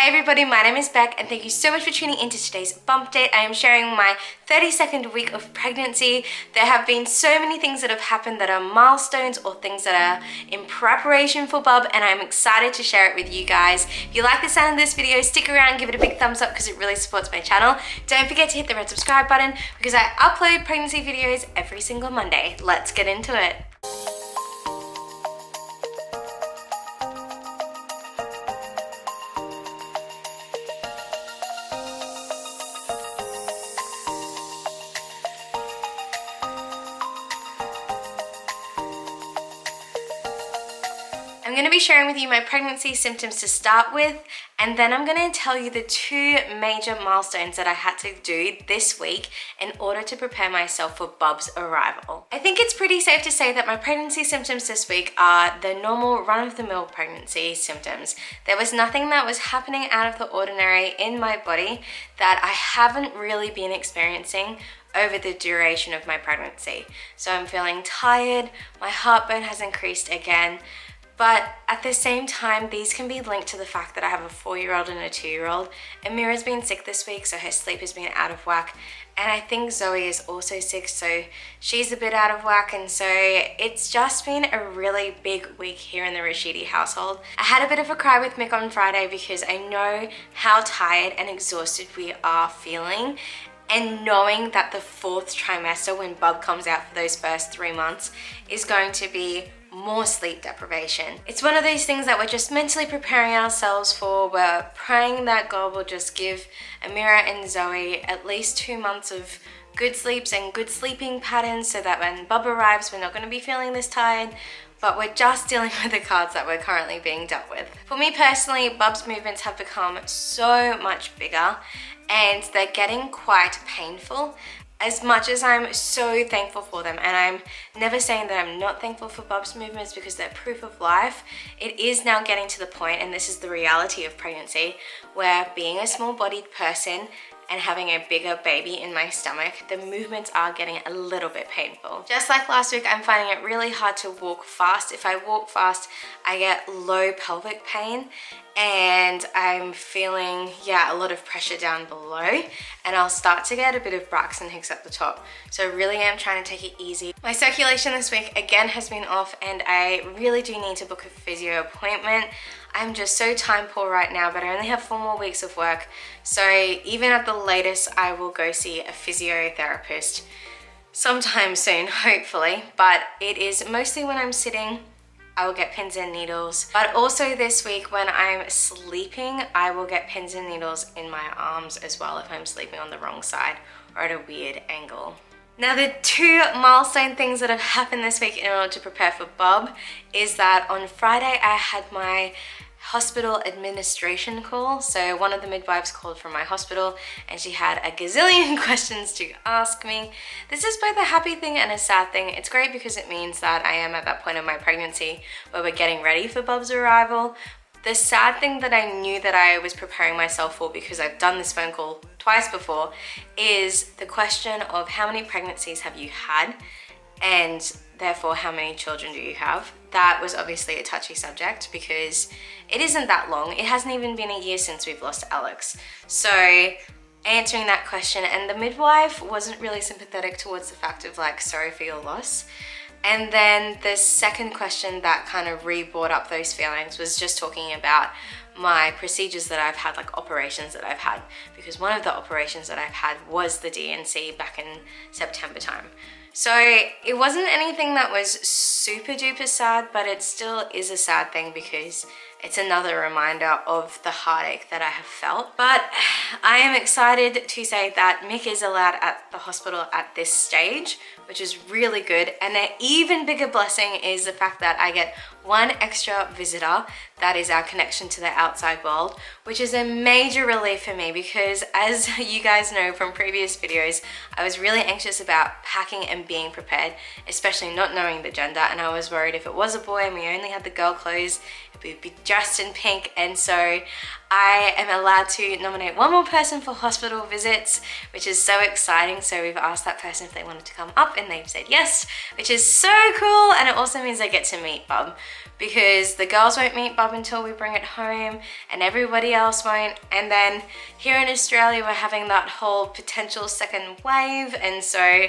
Hey everybody, my name is Beck and thank you so much for tuning into today's bump date. I am sharing my 32nd week of pregnancy. There have been so many things that have happened that are milestones or things that are in preparation for bub, and I'm excited to share it with you guys. If you like the sound of this video, stick around, give it a big thumbs up because it really supports my channel. Don't forget to hit the red subscribe button because I upload pregnancy videos every single Monday. Let's get into it. I'm going to be sharing with you my pregnancy symptoms to start with, and then I'm going to tell you the two major milestones that I had to do this week in order to prepare myself for Bub's arrival. I think it's pretty safe to say that my pregnancy symptoms this week are the normal run-of-the-mill pregnancy symptoms. There was nothing that was happening out of the ordinary in my body that I haven't really been experiencing over the duration of my pregnancy. So I'm feeling tired, my heartburn has increased again, but at the same time, these can be linked to the fact that I have a 4-year-old and a 2-year-old. Amira's been sick this week, so her sleep has been out of whack. And I think Zoe is also sick, so she's a bit out of whack. And so it's just been a really big week here in the Rashidies household. I had a bit of a cry with Mick on Friday because I know how tired and exhausted we are feeling. And knowing that the 4th trimester, when Bub comes out for those first 3 months, is going to be more sleep deprivation. It's one of those things that we're just mentally preparing ourselves for. We're praying that God will just give Amira and Zoe at least 2 months of good sleeps and good sleeping patterns so that when Bub arrives, we're not going to be feeling this tired, but we're just dealing with the cards that we're currently being dealt with. For me personally, Bub's movements have become so much bigger and they're getting quite painful. As much as I'm so thankful for them, and I'm never saying that I'm not thankful for Bub's movements because they're proof of life, it is now getting to the point, and this is the reality of pregnancy, where being a small-bodied person and having a bigger baby in my stomach, the movements are getting a little bit painful. Just like last week, I'm finding it really hard to walk fast. If I walk fast, I get low pelvic pain and I'm feeling, a lot of pressure down below, and I'll start to get a bit of Braxton Hicks at the top. So I really am trying to take it easy. My circulation this week again has been off, and I really do need to book a physio appointment. I'm just so time poor right now, but I only have 4 more weeks of work. So even at the latest, I will go see a physiotherapist sometime soon, hopefully. But it is mostly when I'm sitting, I will get pins and needles. But also this week when I'm sleeping, I will get pins and needles in my arms as well if I'm sleeping on the wrong side or at a weird angle. Now, the 2 milestone things that have happened this week in order to prepare for Bub is that on Friday I had my hospital administration call. So one of the midwives called from my hospital and she had a gazillion questions to ask me. This is both a happy thing and a sad thing. It's great because it means that I am at that point of my pregnancy where we're getting ready for Bub's arrival. The sad thing that I knew that I was preparing myself for, because I've done this phone call twice before, is the question of how many pregnancies have you had, and therefore how many children do you have? That was obviously a touchy subject because it isn't that long. It hasn't even been a year since we've lost Alex. So answering that question, and the midwife wasn't really sympathetic towards the fact of like, sorry for your loss. And then the second question that kind of re-brought up those feelings was just talking about my procedures that I've had, like operations that I've had, because one of the operations that I've had was the DNC back in September time. So it wasn't anything that was super duper sad, but it still is a sad thing because it's another reminder of the heartache that I have felt. But I am excited to say that Mick is allowed at the hospital at this stage, which is really good. And an even bigger blessing is the fact that I get 1 extra visitor. That is our connection to the outside world, which is a major relief for me because, as you guys know from previous videos, I was really anxious about packing and being prepared, especially not knowing the gender. And I was worried if it was a boy and we only had the girl clothes, we'd be dressed in pink, and so I am allowed to nominate one more person for hospital visits, which is so exciting. So we've asked that person if they wanted to come up, and they've said yes, which is so cool. And it also means I get to meet Bub, because the girls won't meet Bub until we bring it home, and everybody else won't. And then here in Australia, we're having that whole potential second wave, and so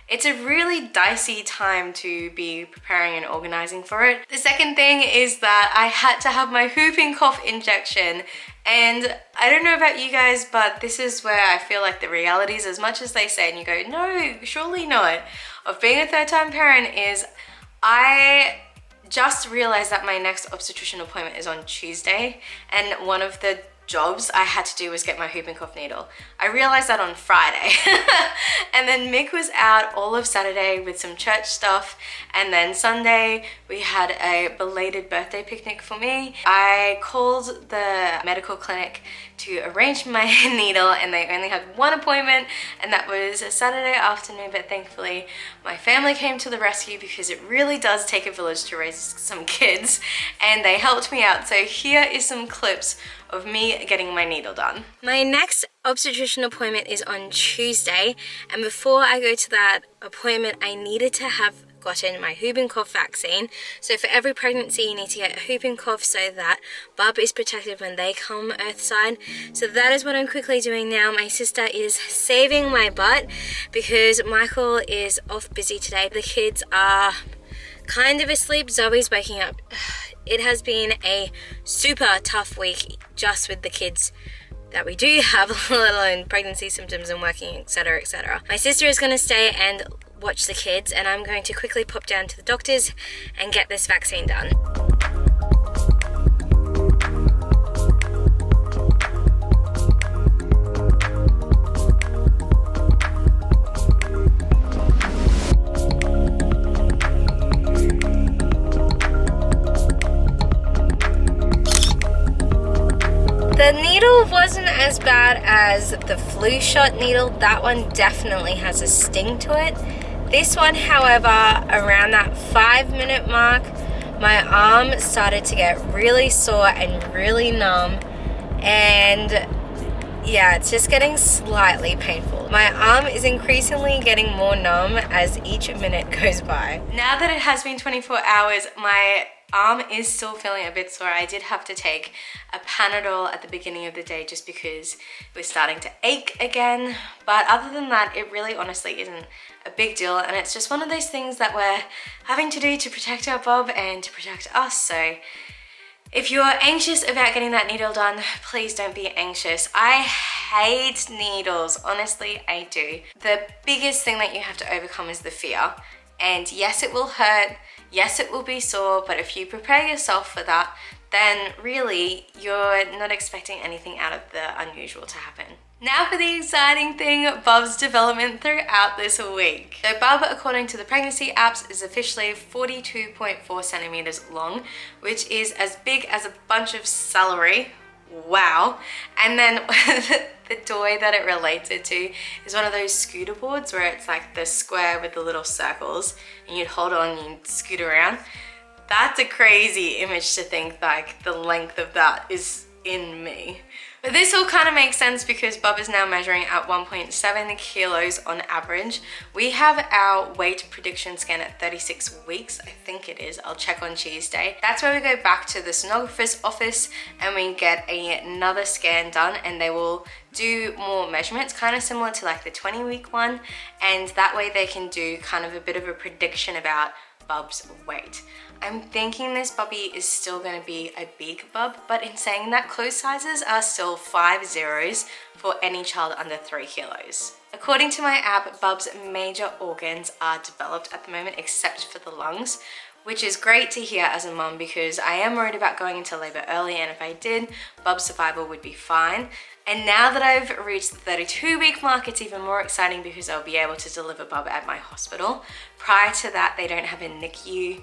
it's a really dicey time to be preparing and organizing for it. The second thing is that I had to have my whooping cough injection, and I don't know about you guys, but this is where I feel like the realities, as much as they say and you go, no, surely not, of being a third-time parent is I just realized that my next obstetrician appointment is on Tuesday, and one of the jobs I had to do was get my whooping cough needle. I realized that on Friday. And then Mick was out all of Saturday with some church stuff, and then Sunday we had a belated birthday picnic for me. I called the medical clinic to arrange my needle, and they only had one appointment, and that was a Saturday afternoon, but thankfully my family came to the rescue, because it really does take a village to raise some kids, and they helped me out. So here is some clips of me getting my needle done. My next obstetrician appointment is on Tuesday, and before I go to that appointment I needed to have gotten my whooping cough vaccine. So for every pregnancy you need to get a whooping cough so that Bub is protected when they come earthside. So that is what I'm quickly doing now. My sister is saving my butt because Michael is off busy today. The kids are kind of asleep. Zoe's waking up. It has been a super tough week just with the kids that we do have, let alone pregnancy symptoms and working, etc, etc. My sister is going to stay and watch the kids, and I'm going to quickly pop down to the doctor's and get this vaccine done. The needle wasn't as bad as the flu shot needle. That one definitely has a sting to it. This one, however, around that 5-minute mark, my arm started to get really sore and really numb, and yeah, it's just getting slightly painful. My arm is increasingly getting more numb as each minute goes by. Now that it has been 24 hours, my arm is still feeling a bit sore. I did have to take a Panadol at the beginning of the day just because it was starting to ache again. But other than that, it really honestly isn't a big deal, and it's just one of those things that we're having to do to protect our Bob and to protect us. So if you're anxious about getting that needle done, please don't be anxious. I hate needles, honestly, I do. The biggest thing that you have to overcome is the fear. And yes, it will hurt, yes, it will be sore, but if you prepare yourself for that, then really you're not expecting anything out of the unusual to happen. Now for the exciting thing, Bub's development throughout this week. So Bub, according to the pregnancy apps, is officially 42.4 centimeters long, which is as big as a bunch of celery. Wow. And then the toy that it relates it to is one of those scooter boards where it's like the square with the little circles, and you'd hold on and you'd scoot around. That's a crazy image to think like the length of that is in me. But this all kind of makes sense because Bub is now measuring at 1.7 kilos on average. We have our weight prediction scan at 36 weeks, I think it is. I'll check on Tuesday. That's where we go back to the sonographer's office and we get another scan done, and they will do more measurements, kind of similar to like the 20-week one. And that way they can do kind of a bit of a prediction about Bub's weight. I'm thinking this bubby is still going to be a big bub, but in saying that, clothes sizes are still 5 zeros for any child under 3 kilos. According to my app, Bub's major organs are developed at the moment except for the lungs, which is great to hear as a mum because I am worried about going into labor early, and if I did, Bub's survival would be fine. And now that I've reached the 32-week mark, it's even more exciting because I'll be able to deliver Bub at my hospital. Prior to that, they don't have a NICU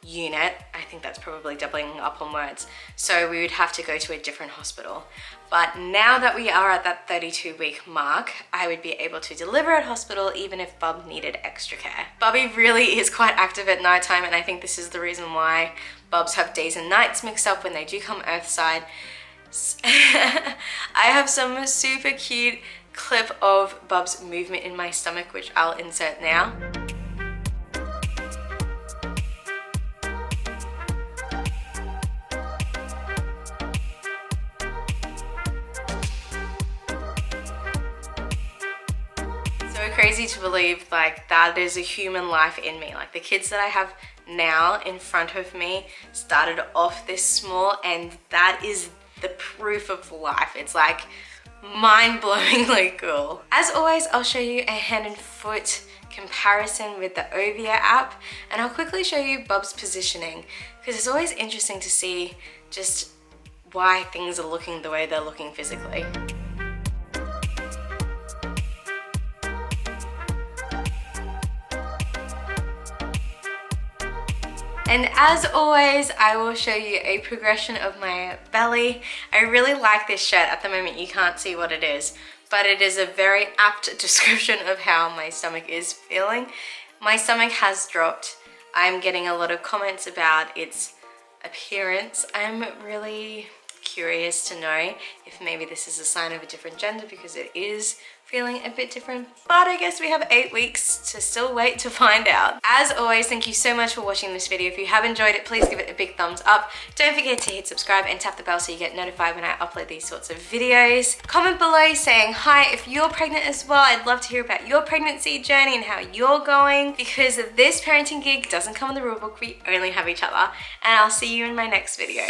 unit. I think that's probably doubling up on words. So we would have to go to a different hospital. But now that we are at that 32-week mark, I would be able to deliver at hospital even if Bub needed extra care. Bubby really is quite active at nighttime, and I think this is the reason why Bubs have days and nights mixed up when they do come earthside. I have some super cute clip of Bub's movement in my stomach, which I'll insert now. Crazy to believe like that is a human life in me. Like the kids that I have now in front of me started off this small, and that is the proof of life. It's like mind-blowingly cool. As always, I'll show you a hand and foot comparison with the Ovia app, and I'll quickly show you Bub's positioning, because it's always interesting to see just why things are looking the way they're looking physically. And as always, I will show you a progression of my belly. I really like this shirt. At the moment, you can't see what it is, but it is a very apt description of how my stomach is feeling. My stomach has dropped. I'm getting a lot of comments about its appearance. I'm really curious to know if maybe this is a sign of a different gender, because it is feeling a bit different, but I guess we have 8 weeks to still wait to find out. As always, thank you so much for watching this video. If you have enjoyed it, please give it a big thumbs up. Don't forget to hit subscribe and tap the bell so you get notified when I upload these sorts of videos. Comment below saying hi if you're pregnant as well. I'd love to hear about your pregnancy journey and how you're going, because this parenting gig doesn't come in the rule book. We only have each other, and I'll see you in my next video.